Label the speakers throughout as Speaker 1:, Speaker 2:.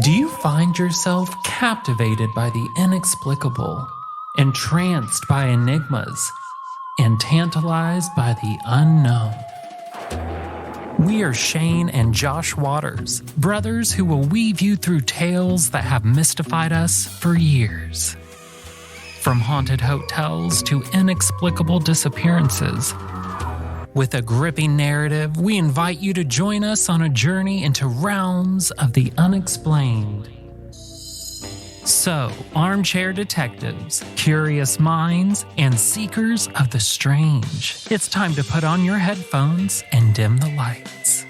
Speaker 1: Do you find yourself captivated by the inexplicable, entranced by enigmas, and tantalized by the unknown? We are Shane and Josh Waters, brothers who will weave you through tales that have mystified us for years. From haunted hotels to inexplicable disappearances, with a gripping narrative, we invite you to join us on a journey into realms of the unexplained. So, armchair detectives, curious minds, and seekers of the strange, it's time to put on your headphones and dim the lights.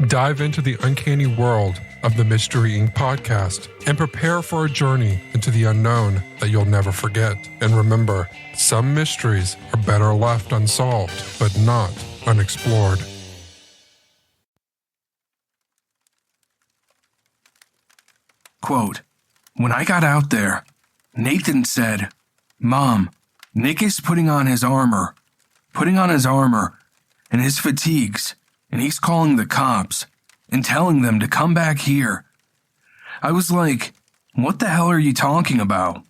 Speaker 2: Dive into the uncanny world of the Mystery Inc. podcast and prepare for a journey into the unknown that you'll never forget. And remember, some mysteries are better left unsolved, but not unexplored.
Speaker 3: Quote, "When I got out there, Nathan said, 'Mom, Nick is putting on his armor and his fatigues, and he's calling the cops and telling them to come back here.' I was like, 'What the hell are you talking about?'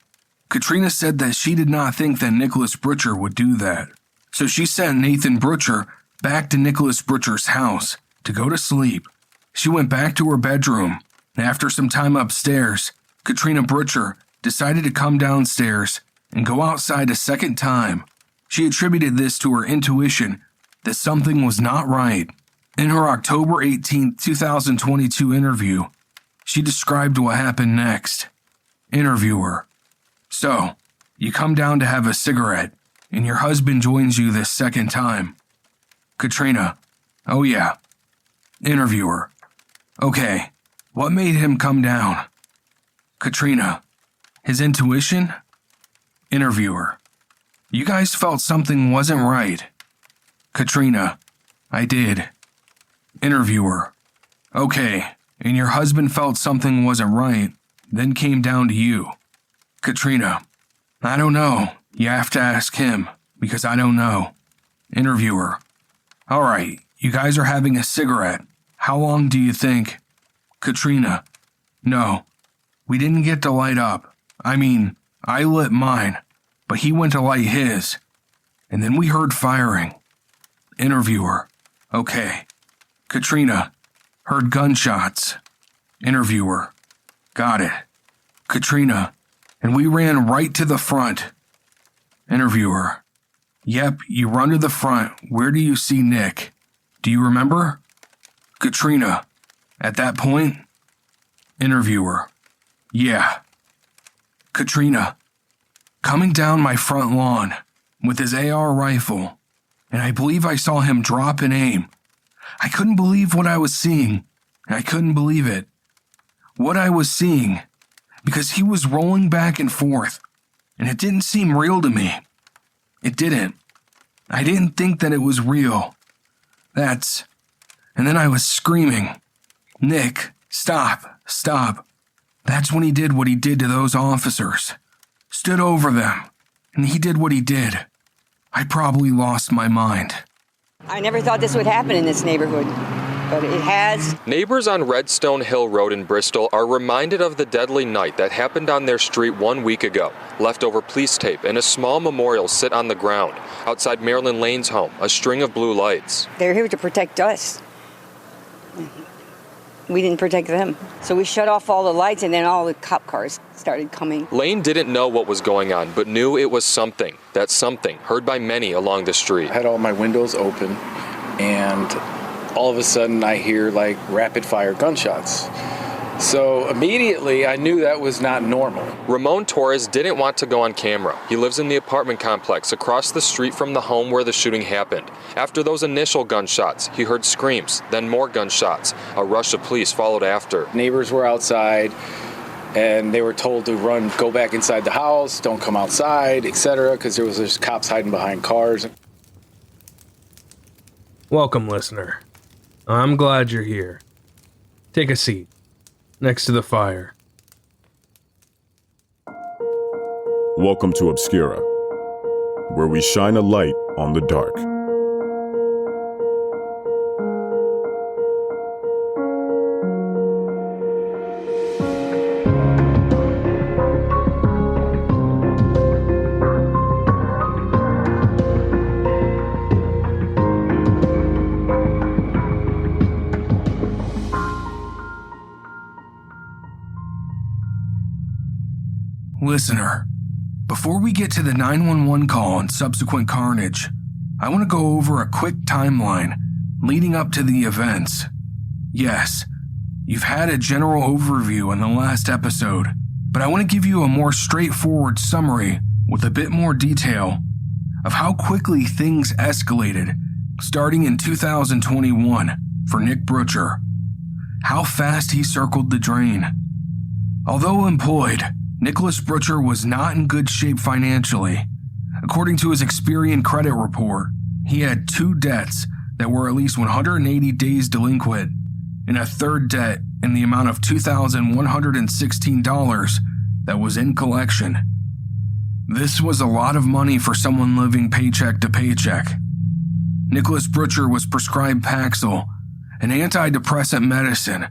Speaker 3: Katrina said that she did not think that Nicholas Brutcher would do that. So she sent Nathan Brutcher back to Nicholas Brutcher's house to go to sleep. She went back to her bedroom, and after some time upstairs, Katrina Brutcher decided to come downstairs and go outside a second time. She attributed this to her intuition that something was not right. In her October 18, 2022 interview, she described what happened next. Interviewer: "So, you come down to have a cigarette, and your husband joins you this second time." Katrina: "Oh yeah." Interviewer: "Okay, what made him come down?" Katrina: "His intuition?" Interviewer: "You guys felt something wasn't right?" Katrina: "I did." Interviewer: "Okay, and your husband felt something wasn't right, then came down to you." Katrina: "I don't know. You have to ask him, because I don't know." Interviewer: "All right, you guys are having a cigarette. How long do you think?" Katrina: "No, we didn't get to light up. I mean, I lit mine, but he went to light his. And then we heard firing." Interviewer: "Okay." Katrina: "Heard gunshots." Interviewer: "Got it." Katrina: "And we ran right to the front." Interviewer: "Yep, you run to the front. Where do you see Nick? Do you remember?" Katrina: "At that point?" Interviewer: "Yeah." Katrina: "Coming down my front lawn with his AR rifle, and I believe I saw him drop and aim. I couldn't believe what I was seeing, and I couldn't believe it. What I was seeing, because he was rolling back and forth, and it didn't seem real to me. It didn't. I didn't think that it was real. And then I was screaming, 'Nick, stop, stop.' That's when he did what he did to those officers. Stood over them, and he did what he did. I probably lost my mind."
Speaker 4: I never thought this would happen in this neighborhood, but it has.
Speaker 5: Neighbors on Redstone Hill Road in Bristol are reminded of the deadly night that happened on their street 1 week ago. Leftover police tape and a small memorial sit on the ground. Outside Marilyn Lane's home, a string of blue lights.
Speaker 4: They're here to protect us. We didn't protect them. So we shut off all the lights, and then all the cop cars started coming.
Speaker 5: Lane didn't know what was going on, but knew it was something. That something heard by many along the street.
Speaker 6: I had all my windows open, and all of a sudden I hear like rapid fire gunshots. So immediately I knew that was not normal.
Speaker 5: Ramon Torres didn't want to go on camera. He lives in the apartment complex across the street from the home where the shooting happened. After those initial gunshots, he heard screams, then more gunshots. A rush of police followed after.
Speaker 6: Neighbors were outside, and they were told to run, go back inside the house, don't come outside, etc., because there was just cops hiding behind cars.
Speaker 7: Welcome, listener. I'm glad you're here. Take a seat next to the fire.
Speaker 8: Welcome to Obscura, where we shine a light on the dark.
Speaker 3: Listener, before we get to the 911 call and subsequent carnage, I want to go over a quick timeline leading up to the events. Yes, you've had a general overview in the last episode, but I want to give you a more straightforward summary with a bit more detail of how quickly things escalated starting in 2021 for Nick Brutcher, how fast he circled the drain. Although employed, Nicholas Brutcher was not in good shape financially. According to his Experian credit report, he had 2 debts that were at least 180 days delinquent, and a third debt in the amount of $2,116 that was in collection. This was a lot of money for someone living paycheck to paycheck. Nicholas Brutcher was prescribed Paxil, an antidepressant medicine.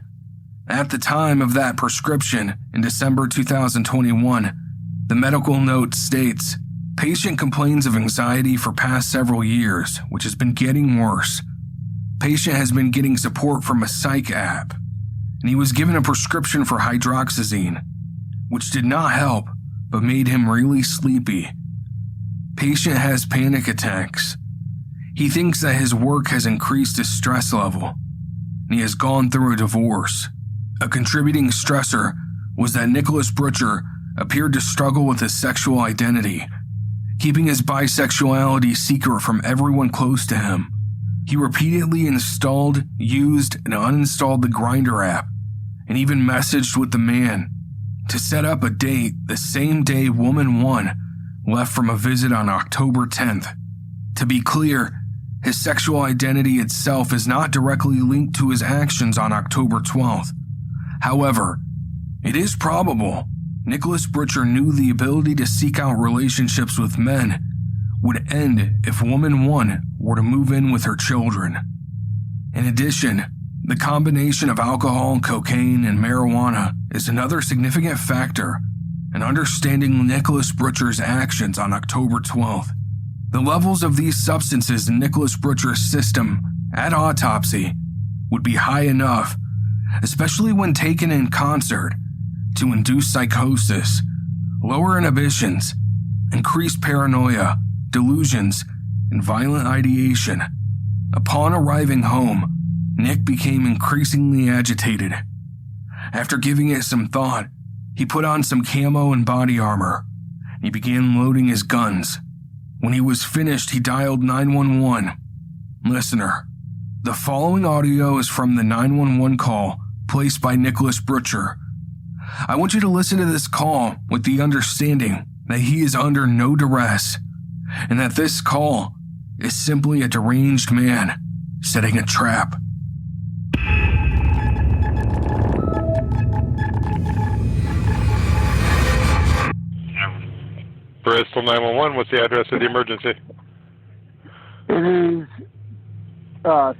Speaker 3: At the time of that prescription, in December 2021, the medical note states, "Patient complains of anxiety for past several years, which has been getting worse. Patient has been getting support from a psych app, and he was given a prescription for hydroxyzine, which did not help, but made him really sleepy. Patient has panic attacks. He thinks that his work has increased his stress level, and he has gone through a divorce. A contributing stressor was that Nicholas Brutcher appeared to struggle with his sexual identity, keeping his bisexuality secret from everyone close to him. He repeatedly installed, used, and uninstalled the Grindr app, and even messaged with the man to set up a date the same day woman 1 left from a visit on October 10th. To be clear, his sexual identity itself is not directly linked to his actions on October 12th. However, it is probable Nicholas Brutcher knew the ability to seek out relationships with men would end if woman 1 were to move in with her children. In addition, the combination of alcohol, cocaine, and marijuana is another significant factor in understanding Nicholas Brutcher's actions on October 12th. The levels of these substances in Nicholas Brutcher's system at autopsy would be high enough, especially when taken in concert, to induce psychosis, lower inhibitions, increased paranoia, delusions, and violent ideation. Upon arriving home, Nick became increasingly agitated. After giving it some thought, he put on some camo and body armor, and he began loading his guns. When he was finished, he dialed 911. Listener, the following audio is from the 911 call placed by Nicholas Brutcher. I want you to listen to this call with the understanding that he is under no duress, and that this call is simply a deranged man setting a trap.
Speaker 2: Bristol 911, what's the address of the emergency?
Speaker 9: It is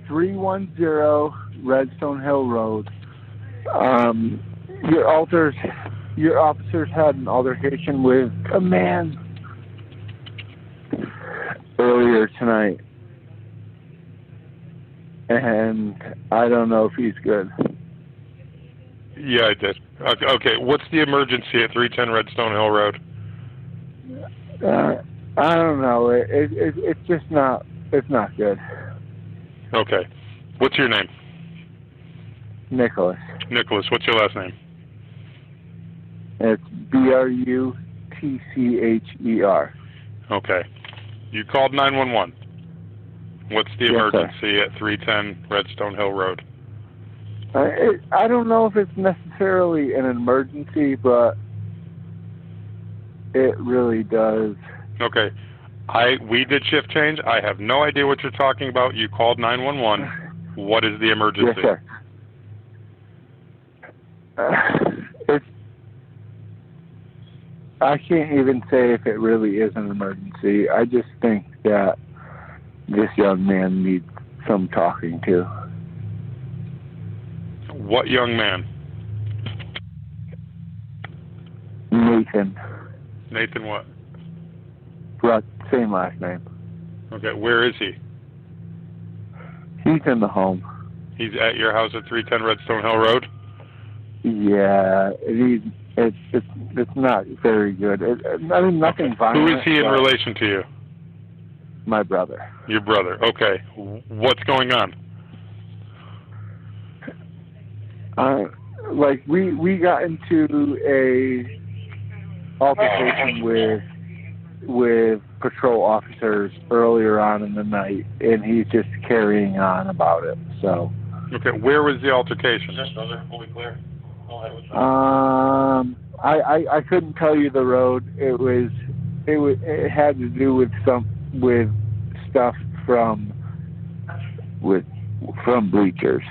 Speaker 9: 310 Redstone Hill Road. Your officers had an altercation with a man earlier tonight, and I don't know if he's good.
Speaker 2: Yeah, I did. Okay, what's the emergency at 310 Redstone Hill Road?
Speaker 9: I don't know. It's just not. It's not good.
Speaker 2: Okay, what's your name?
Speaker 9: Nicholas.
Speaker 2: Nicholas, what's your last name?
Speaker 9: It's Brutcher.
Speaker 2: Okay. You called 911. What's the emergency at 310 Redstone Hill Road?
Speaker 9: I don't know if it's necessarily an emergency, but it really does.
Speaker 2: Okay. We did shift change. I have no idea what you're talking about. You called 911. What is the emergency?
Speaker 9: Yes, sir. I can't even say if it really is an emergency. I just think that this young man needs some talking to.
Speaker 2: What young man?
Speaker 9: Nathan.
Speaker 2: Nathan what?
Speaker 9: Same last name.
Speaker 2: Okay, where is he?
Speaker 9: He's in the home.
Speaker 2: He's at your house at 310 Redstone Hill Road?
Speaker 9: Yeah, it's not very good. I mean, nothing violent.
Speaker 10: Who is he in relation to you?
Speaker 9: My brother.
Speaker 10: Your brother. Okay. What's going on?
Speaker 9: Like we got into a altercation with patrol officers earlier on in the night, and he's just carrying on about it. So.
Speaker 10: Okay. Where was the altercation?
Speaker 9: I couldn't tell you the road. It had to do with stuff from bleachers.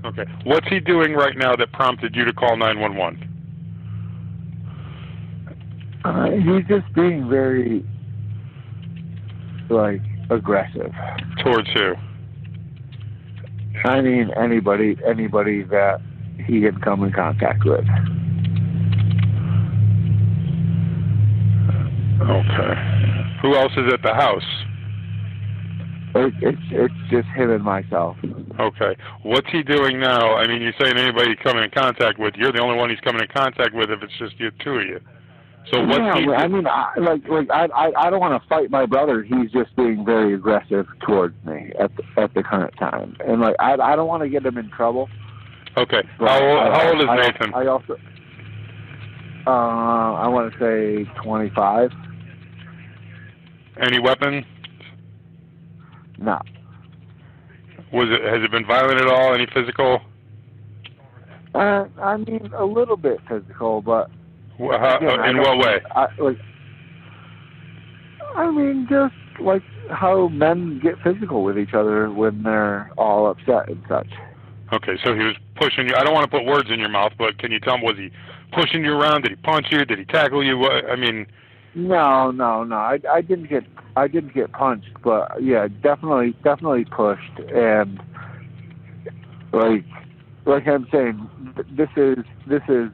Speaker 10: Okay. What's he doing right now that prompted you to call 911?
Speaker 9: He's just being very, aggressive.
Speaker 10: Towards who?
Speaker 9: I mean, anybody that he had come in contact with.
Speaker 10: Okay. Who else is at the house?
Speaker 9: It's just him and myself.
Speaker 10: Okay. What's he doing now? I mean, you're saying anybody coming in contact with, you're the only one he's coming in contact with if it's just you two of you. So what's he doing?
Speaker 9: I mean, I don't want to fight my brother. He's just being very aggressive towards me at the current time, and I don't want to get him in trouble.
Speaker 10: Okay. How old is Nathan?
Speaker 9: I also I want to say 25.
Speaker 10: Any weapon?
Speaker 9: No.
Speaker 10: Has it been violent at all? Any physical?
Speaker 9: I mean, a little bit physical, but
Speaker 10: in what way?
Speaker 9: I mean, just like how men get physical with each other when they're all upset and such. Okay,
Speaker 10: so he was pushing you. I don't want to put words in your mouth, but can you tell me, was he pushing you around? Did he punch you? Did he tackle you? I mean...
Speaker 9: No. I didn't get punched, but yeah, definitely pushed, and like I'm saying, this is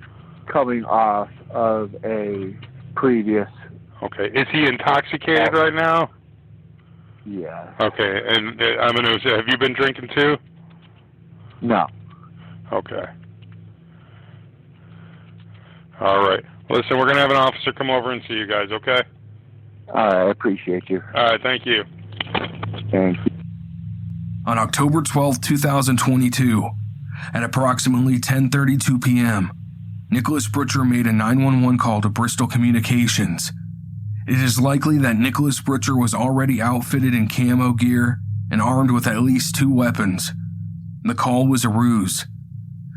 Speaker 9: coming off of a previous.
Speaker 10: Okay, is he intoxicated right now?
Speaker 9: Yeah.
Speaker 10: Okay, and I'm gonna say, have you been drinking too?
Speaker 9: No.
Speaker 10: Okay. All right. Listen, we're going to have an officer come over and see you guys, okay?
Speaker 9: I appreciate you.
Speaker 10: All right, thank you.
Speaker 9: Thank you.
Speaker 3: On October 12, 2022, at approximately 10:32 p.m., Nicholas Brutcher made a 911 call to Bristol Communications. It is likely that Nicholas Brutcher was already outfitted in camo gear and armed with at least 2 weapons. The call was a ruse.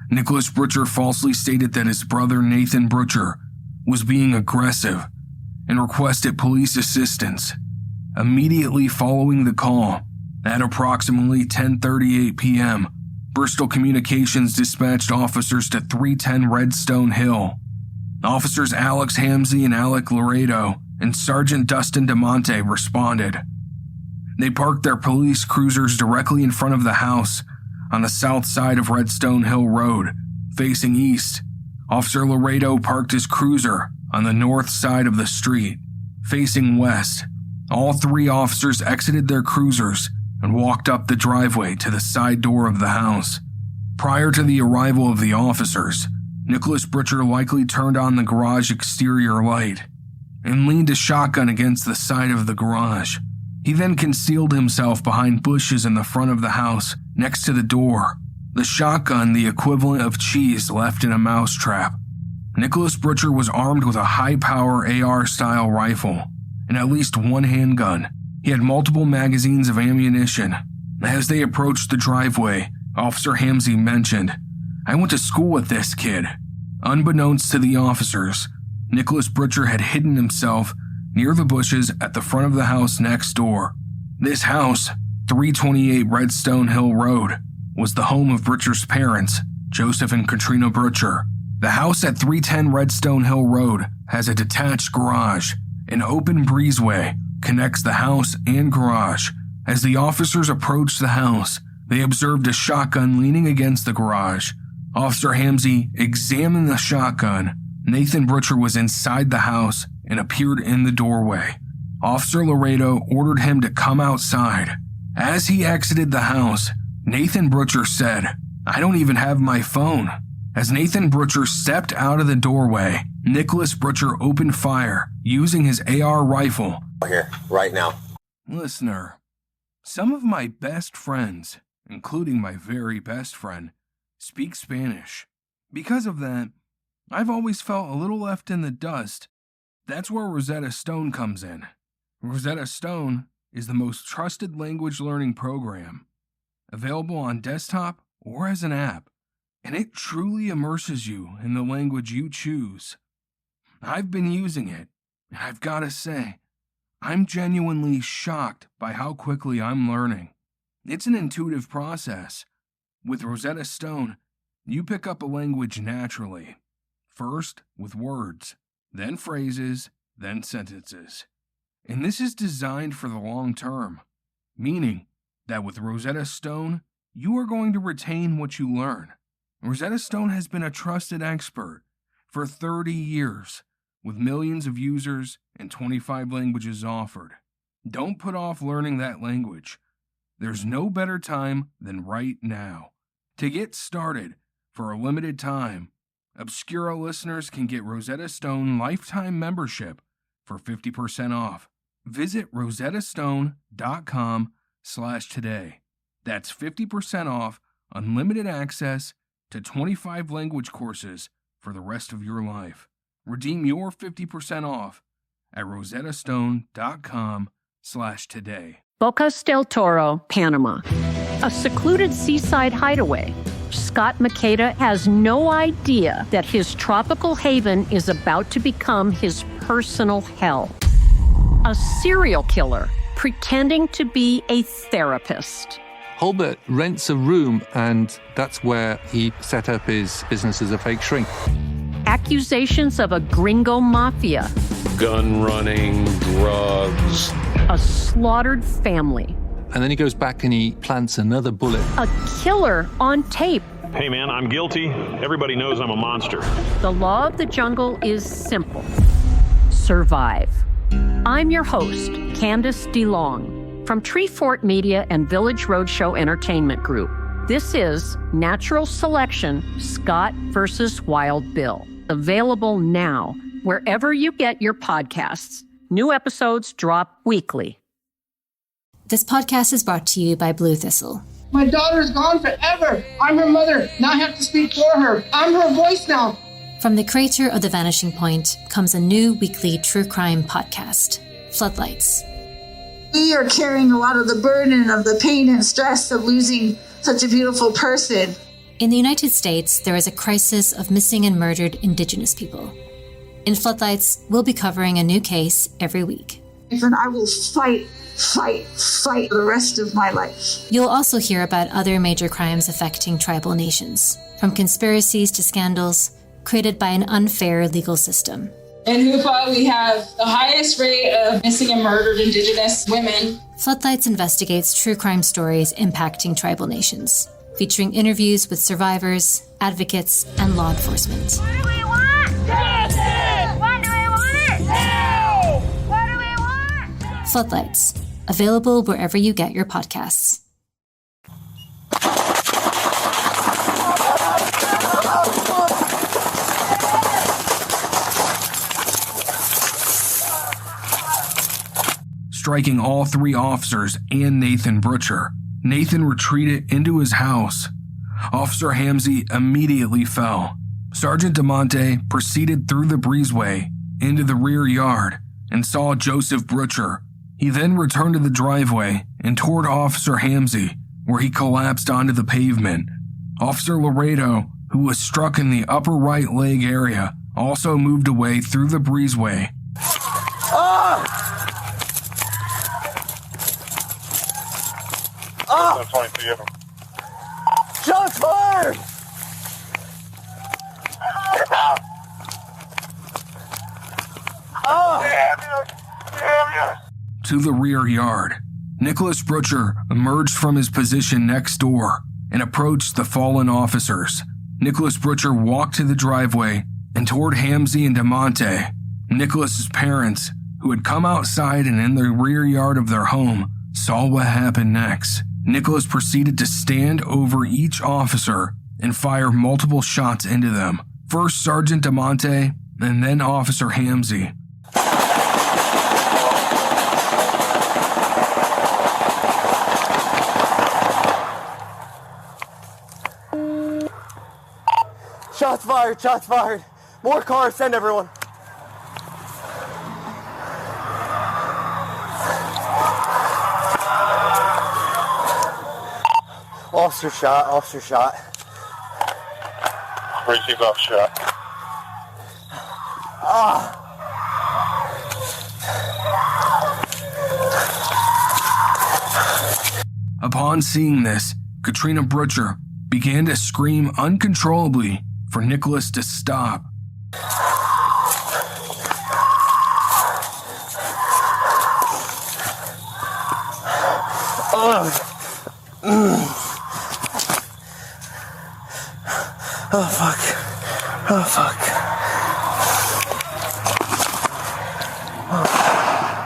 Speaker 3: Nicholas Brutcher falsely stated that his brother Nathan Brutcher was being aggressive and requested police assistance. Immediately following the call, at approximately 10:38 p.m., Bristol Communications dispatched officers to 310 Redstone Hill. Officers Alex Hamsey and Alec Laredo and Sergeant Dustin DeMonte responded. They parked their police cruisers directly in front of the house on the south side of Redstone Hill Road, facing east. Officer Laredo parked his cruiser on the north side of the street, facing west. All 3 officers exited their cruisers and walked up the driveway to the side door of the house. Prior to the arrival of the officers, Nicholas Brutcher likely turned on the garage exterior light and leaned a shotgun against the side of the garage. He then concealed himself behind bushes in the front of the house next to the door, the shotgun the equivalent of cheese left in a mousetrap. Nicholas Brutcher was armed with a high-power AR-style rifle and at least 1 handgun. He had multiple magazines of ammunition. As they approached the driveway, Officer Hamsey mentioned, "I went to school with this kid." Unbeknownst to the officers, Nicholas Brutcher had hidden himself near the bushes at the front of the house next door. This house, 328 Redstone Hill Road, was the home of Brutcher's parents, Joseph and Katrina Brutcher. The house at 310 Redstone Hill Road has a detached garage. An open breezeway connects the house and garage. As the officers approached the house, they observed a shotgun leaning against the garage. Officer Hamsey examined the shotgun. Nathan Brutcher was inside the house and appeared in the doorway. Officer Laredo ordered him to come outside. As he exited the house, Nathan Brutcher said, I don't even have my phone. As Nathan Brutcher stepped out of the doorway, Nicholas Brutcher opened fire using his AR rifle.
Speaker 11: Here, right now.
Speaker 3: Listener, some of my best friends, including my very best friend, speak Spanish. Because of that, I've always felt a little left in the dust. That's where Rosetta Stone comes in. Rosetta Stone is the most trusted language learning program, available on desktop or as an app, and it truly immerses you in the language you choose. I've been using it, and I've got to say, I'm genuinely shocked by how quickly I'm learning. It's an intuitive process. With Rosetta Stone, you pick up a language naturally. First with words, then phrases, then sentences. And this is designed for the long term, meaning that with Rosetta Stone, you are going to retain what you learn. Rosetta Stone has been a trusted expert for 30 years, with millions of users and 25 languages offered. Don't put off learning that language. There's no better time than right now. To get started, for a limited time, Obscura listeners can get Rosetta Stone lifetime membership for 50% off. Visit rosettastone.com/today. That's 50% off unlimited access to 25 language courses for the rest of your life. Redeem your 50% off at rosettastone.com/today.
Speaker 12: Bocas del Toro, Panama. A secluded seaside hideaway. Scott Makeda has no idea that his tropical haven is about to become his personal hell. A serial killer pretending to be a therapist.
Speaker 13: Holbert rents a room, and that's where he set up his business as a fake shrink.
Speaker 12: Accusations of a gringo mafia.
Speaker 14: Gun running, drugs.
Speaker 12: A slaughtered family.
Speaker 13: And then he goes back and he plants another bullet.
Speaker 12: A killer on tape.
Speaker 15: Hey man, I'm guilty. Everybody knows I'm a monster.
Speaker 12: The law of the jungle is simple. Survive. I'm your host, Candace DeLong, from Treefort Media and Village Roadshow Entertainment Group. This is Natural Selection, Scott vs. Wild Bill. Available now, wherever you get your podcasts. New episodes drop weekly.
Speaker 16: This podcast is brought to you by Blue Thistle.
Speaker 17: My daughter's gone forever. I'm her mother. Now I have to speak for her. I'm her voice now.
Speaker 16: From the creator of The Vanishing Point comes a new weekly true crime podcast, Floodlights.
Speaker 18: We are carrying a lot of the burden of the pain and stress of losing such a beautiful person.
Speaker 16: In the United States, there is a crisis of missing and murdered Indigenous people. In Floodlights, we'll be covering a new case every week.
Speaker 18: And I will fight the rest of my life.
Speaker 16: You'll also hear about other major crimes affecting tribal nations, from conspiracies to scandals created by an unfair legal system.
Speaker 19: In Hoopa, we have the highest rate of missing and murdered Indigenous women.
Speaker 16: Floodlights investigates true crime stories impacting tribal nations, featuring interviews with survivors, advocates, and law enforcement.
Speaker 20: What do we want? Justice! When do we want it? Now! What do we want?
Speaker 16: Floodlights, available wherever you get your podcasts.
Speaker 3: Striking all three officers and Nathan Brutcher, Nathan retreated into his house. Officer Hamzy immediately fell. Sergeant DeMonte proceeded through the breezeway into the rear yard and saw Joseph Brutcher. He then returned to the driveway and toward Officer Hamzy, where he collapsed onto the pavement. Officer Laredo, who was struck in the upper right leg area, also moved away through the breezeway.
Speaker 10: That's fine for you.
Speaker 20: Shots fired!
Speaker 3: To the rear yard, Nicholas Brutcher emerged from his position next door and approached the fallen officers. Nicholas Brutcher walked to the driveway and toward Hamzy and DeMonte. Nicholas's parents, who had come outside and in the rear yard of their home, saw what happened next. Nicholas proceeded to stand over each officer and fire multiple shots into them. First Sergeant DeMonte and then Officer Hamzy.
Speaker 11: Shots fired, shots fired. More cars, send everyone. Officer shot, officer shot.
Speaker 10: Receive officer shot.
Speaker 3: Upon seeing this, Katrina Brutcher began to scream uncontrollably for Nicholas to stop.
Speaker 11: Oh, fuck. Oh, fuck.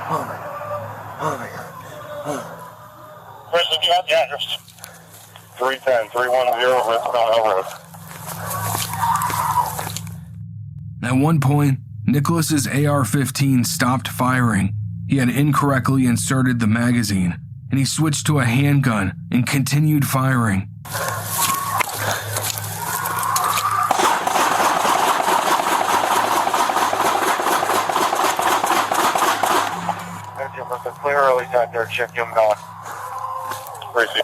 Speaker 11: Oh, my God. Oh, my God.
Speaker 10: President, you have the address. 310, 310, Redstone Hill Road.
Speaker 3: At one point, Nicholas's AR-15 stopped firing. He had incorrectly inserted the magazine, and he switched to a handgun and continued firing.
Speaker 10: Clear early out there, check him going. Receive.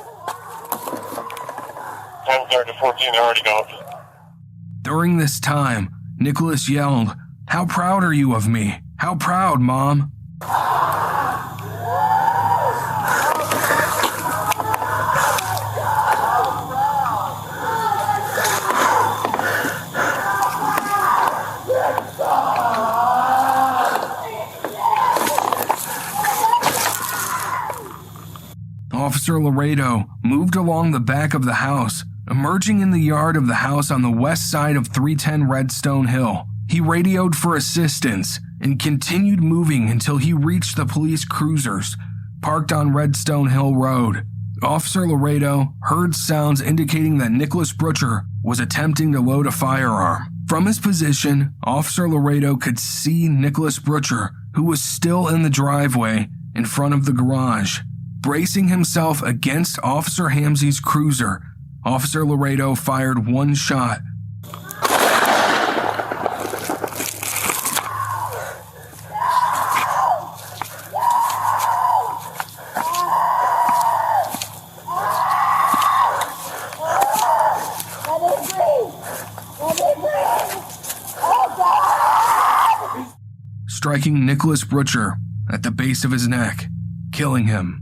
Speaker 10: 10:30 to 14, they're already going.
Speaker 3: During this time, Nicholas yelled, "How proud are you of me? How proud, Mom?" Officer Laredo moved along the back of the house, emerging in the yard of the house on the west side of 310 Redstone Hill. He radioed for assistance and continued moving until he reached the police cruisers parked on Redstone Hill Road. Officer Laredo heard sounds indicating that Nicholas Brutcher was attempting to load a firearm. From his position, Officer Laredo could see Nicholas Brutcher, who was still in the driveway in front of the garage. Bracing himself against Officer Hamzy's cruiser, Officer Laredo fired one shot. Striking Nicholas Brutcher at the base of his neck, killing him.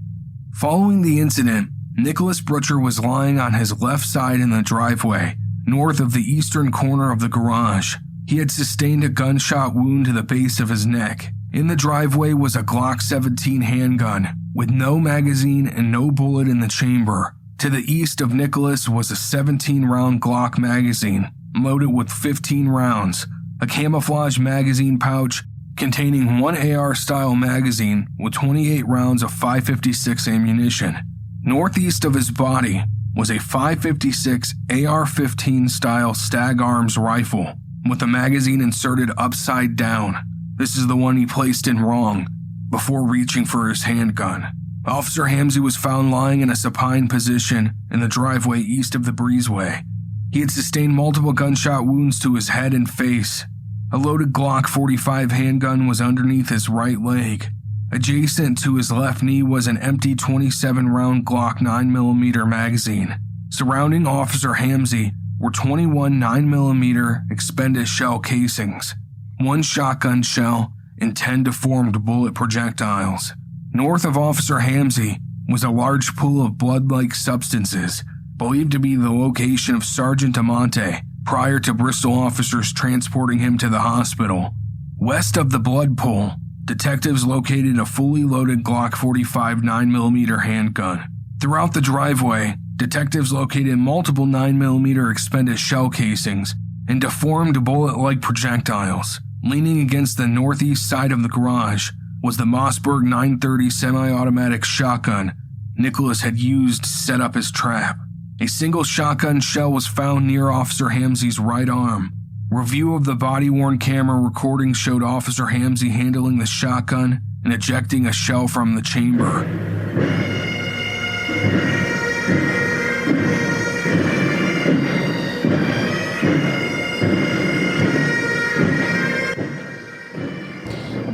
Speaker 3: Following the incident, Nicholas Brutcher was lying on his left side in the driveway, north of the eastern corner of the garage. He had sustained a gunshot wound to the base of his neck. In the driveway was a Glock 17 handgun, with no magazine and no bullet in the chamber. To the east of Nicholas was a 17-round Glock magazine, loaded with 15 rounds, a camouflage magazine pouch containing one AR-style magazine with 28 rounds of 5.56 ammunition. Northeast of his body was a 5.56 AR-15 style Stag Arms rifle with the magazine inserted upside down. This is the one he placed in wrong before reaching for his handgun. Officer Hamzy was found lying in a supine position in the driveway east of the breezeway. He had sustained multiple gunshot wounds to his head and face. A loaded Glock 45 handgun was underneath his right leg. Adjacent to his left knee was an empty 27-round Glock 9mm magazine. Surrounding Officer Hamzy were 21 9mm expended shell casings, one shotgun shell, and 10 deformed bullet projectiles. North of Officer Hamzy was a large pool of blood-like substances, believed to be the location of Sergeant DeMonte, prior to Bristol officers transporting him to the hospital. West of the blood pool, detectives located a fully loaded Glock 45 9mm handgun. Throughout the driveway, detectives located multiple 9mm expended shell casings and deformed bullet-like projectiles. Leaning against the northeast side of the garage was the Mossberg 930 semi-automatic shotgun Nicholas had used to set up his trap. A single shotgun shell was found near Officer Hamsey's right arm. Review of the body-worn camera recording showed Officer Hamsey handling the shotgun and ejecting a shell from the chamber.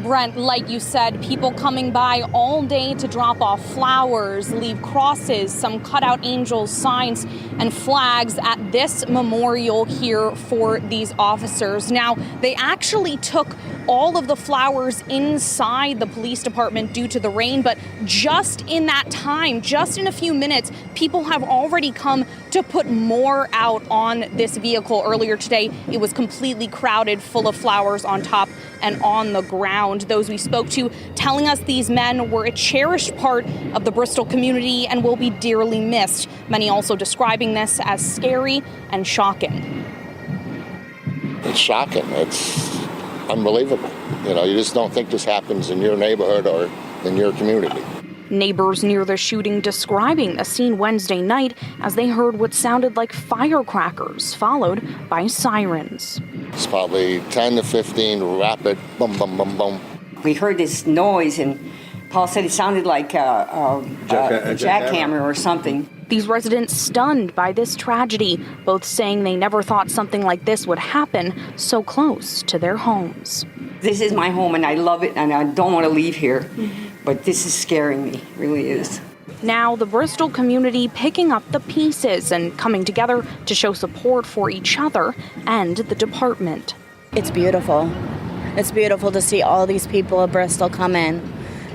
Speaker 21: Brent, like you said, people coming by all day to drop off flowers, leave crosses, some cutout angels, signs, and flags at this memorial here for these officers. Now, they actually took all of the flowers inside the police department due to the rain, but just in that time, just in a few minutes, people have already come to put more out on this vehicle. Earlier today, it was completely crowded, full of flowers on top and on the ground. Those we spoke to telling us these men were a cherished part of the Bristol community and will be dearly missed. Many also describing this as scary and shocking.
Speaker 22: It's shocking. It's unbelievable. You know, you just don't think this happens in your neighborhood or in your community.
Speaker 21: Neighbors near the shooting describing the scene Wednesday night as they heard what sounded like firecrackers, followed by sirens.
Speaker 22: It's probably 10 to 15 rapid boom, boom, boom, boom.
Speaker 4: We heard this noise, and Paul said it sounded like a jackhammer or something.
Speaker 21: These residents stunned by this tragedy, both saying they never thought something like this would happen so close to their homes.
Speaker 4: This is my home, and I love it, and I don't want to leave here. But this is scaring me, it really is.
Speaker 21: Now, the Bristol community picking up the pieces and coming together to show support for each other and the department.
Speaker 23: It's beautiful. It's beautiful to see all these people of Bristol come in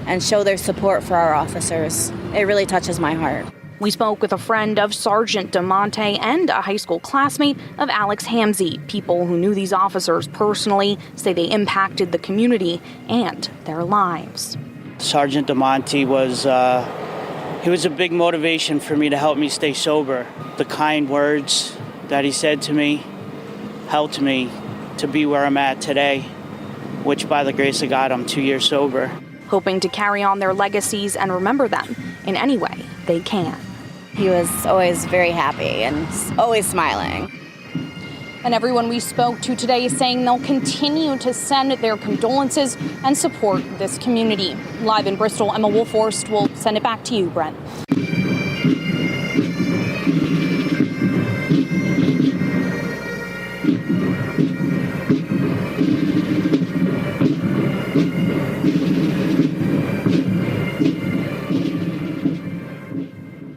Speaker 23: and show their support for our officers. It really touches my heart.
Speaker 21: We spoke with a friend of Sergeant DeMonte and a high school classmate of Alex Hamsey. People who knew these officers personally say they impacted the community and their lives.
Speaker 24: Sergeant DeMonte was a big motivation for me to help me stay sober. The kind words that he said to me helped me to be where I'm at today, which by the grace of God, I'm 2 years sober.
Speaker 21: Hoping to carry on their legacies and remember them in any way they can.
Speaker 23: He was always very happy and always smiling.
Speaker 21: And everyone we spoke to today is saying they'll continue to send their condolences and support this community. Live in Bristol, Emma Wolforst will send it back to you, Brent.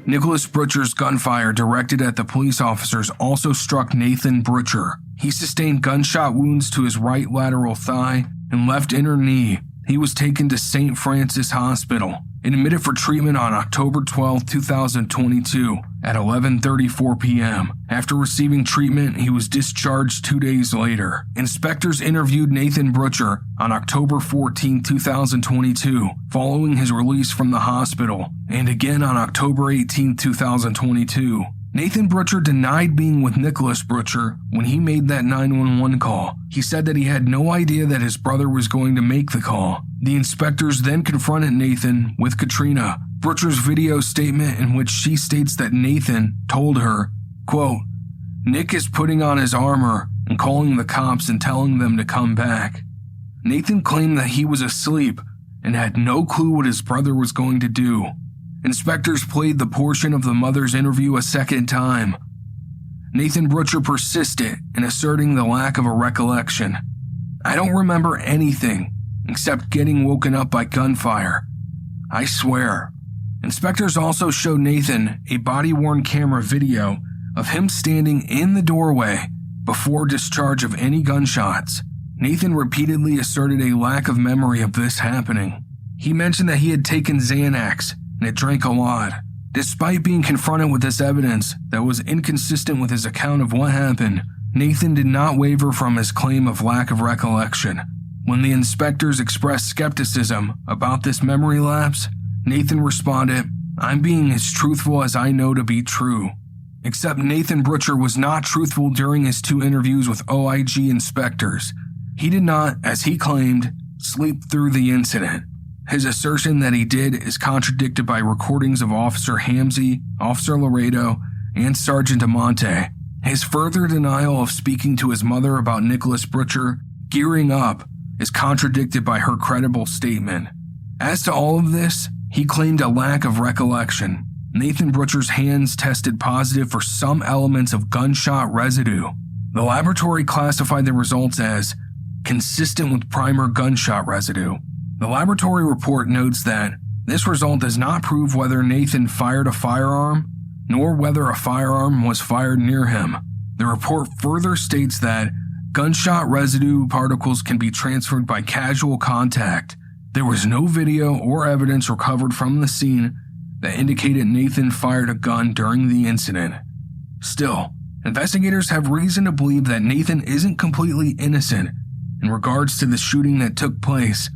Speaker 3: Nicholas Brutcher's gunfire directed at the police officers also struck Nathan Brutcher. He sustained gunshot wounds to his right lateral thigh and left inner knee. He was taken to St. Francis Hospital and admitted for treatment on October 12, 2022 at 11:34 p.m. After receiving treatment, he was discharged 2 days later. Inspectors interviewed Nathan Brutcher on October 14, 2022, following his release from the hospital, and again on October 18, 2022. Nathan Brutcher denied being with Nicholas Brutcher when he made that 911 call. He said that he had no idea that his brother was going to make the call. The inspectors then confronted Nathan with Katrina. Brutcher's video statement in which she states that Nathan told her, quote, "Nick is putting on his armor and calling the cops and telling them to come back." Nathan claimed that he was asleep and had no clue what his brother was going to do. Inspectors played the portion of the mother's interview a second time. Nathan Brutcher persisted in asserting the lack of a recollection. "I don't remember anything except getting woken up by gunfire. I swear." Inspectors also showed Nathan a body-worn camera video of him standing in the doorway before discharge of any gunshots. Nathan repeatedly asserted a lack of memory of this happening. He mentioned that he had taken Xanax and had drank a lot. Despite being confronted with this evidence that was inconsistent with his account of what happened, Nathan did not waver from his claim of lack of recollection. When the inspectors expressed skepticism about this memory lapse, Nathan responded, "I'm being as truthful as I know to be true." Except Nathan Brutcher was not truthful during his 2 interviews with OIG inspectors. He did not, as he claimed, sleep through the incident. His assertion that he did is contradicted by recordings of Officer Hamzy, Officer Laredo, and Sergeant Amante. His further denial of speaking to his mother about Nicholas Brutcher gearing up is contradicted by her credible statement. As to all of this, he claimed a lack of recollection. Nathan Brutcher's hands tested positive for some elements of gunshot residue. The laboratory classified the results as consistent with primer gunshot residue. The laboratory report notes that this result does not prove whether Nathan fired a firearm, nor whether a firearm was fired near him. The report further states that gunshot residue particles can be transferred by casual contact. There was no video or evidence recovered from the scene that indicated Nathan fired a gun during the incident. Still, investigators have reason to believe that Nathan isn't completely innocent in regards to the shooting that took place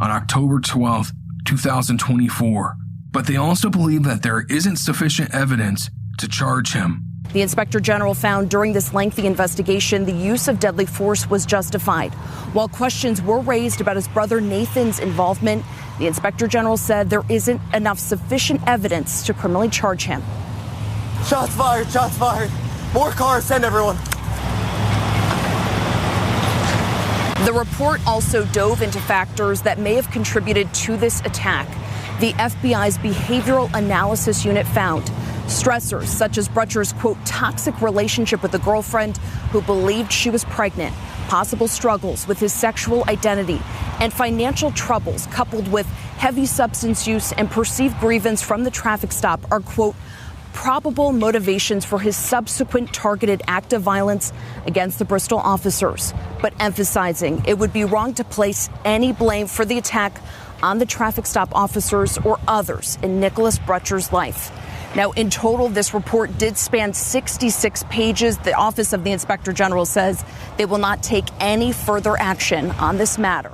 Speaker 3: on October 12, 2024, but they also believe that there isn't sufficient evidence to charge him.
Speaker 1: The Inspector General found during this lengthy investigation the use of deadly force was justified. While questions were raised about his brother Nathan's involvement, the Inspector General said there isn't enough sufficient evidence to criminally charge him.
Speaker 11: Shots fired, shots fired. More cars, send everyone.
Speaker 1: The report also dove into factors that may have contributed to this attack. The FBI's Behavioral Analysis Unit found stressors such as Brutcher's, quote, toxic relationship with a girlfriend who believed she was pregnant, possible struggles with his sexual identity, and financial troubles coupled with heavy substance use and perceived grievance from the traffic stop are, quote, probable motivations for his subsequent targeted act of violence against the Bristol officers, but emphasizing it would be wrong to place any blame for the attack on the traffic stop officers or others in Nicholas Brutcher's life. Now, in total, this report did span 66 pages. The Office of the Inspector General says they will not take any further action on this matter.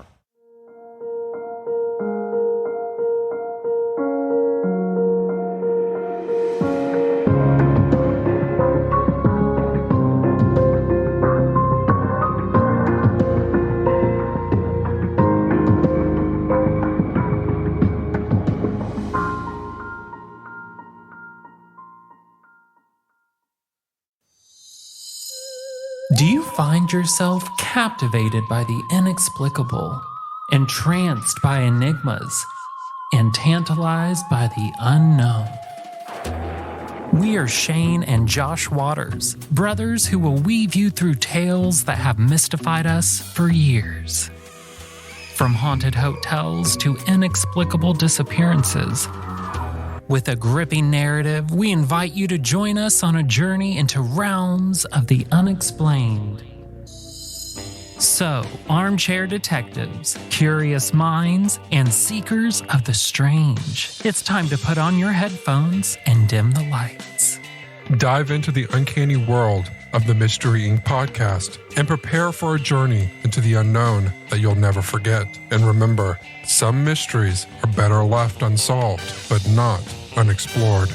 Speaker 5: Do you find yourself captivated by the inexplicable, entranced by enigmas, and tantalized by the unknown? We are Shane and Josh Waters, brothers who will weave you through tales that have mystified us for years. From haunted hotels to inexplicable disappearances, with a gripping narrative, we invite you to join us on a journey into realms of the unexplained. So, armchair detectives, curious minds, and seekers of the strange, it's time to put on your headphones and dim the lights.
Speaker 2: Dive into the uncanny world of the Mystery Inc. podcast and prepare for a journey into the unknown that you'll never forget. And remember, some mysteries are better left unsolved, but not unexplored.